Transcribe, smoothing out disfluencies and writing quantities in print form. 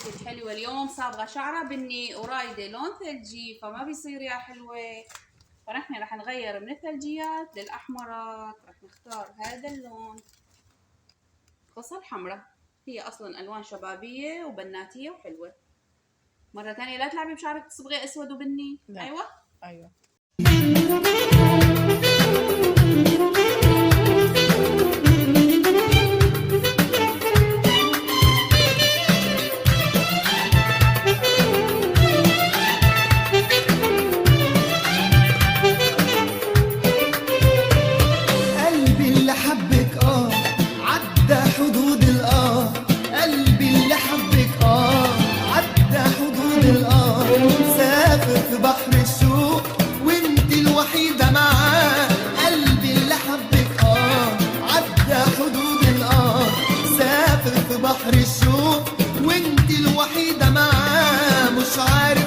الحلوة اليوم صابغة شعرها بني ورايدة لون ثلجي فما بيصير يا حلوة. فنحن رح نغير من الثلجيات للأحمرات، رح نختار هذا اللون خصل حمراء، هي أصلا ألوان شبابية وبناتية وحلوة. مرة تانية لا تلعبي بشعرك تصبغي أسود وبني. لا. أيوة ايوه. قلبي اللي حبك عدى حدود قلبي اللي حبك عدى حدود سافر في بحر الشوق وانت الوحيدة معاه. قلبي اللي حبك عدى حدود سافر في بحر الشوق وانت الوحيدة معاه. مش عارف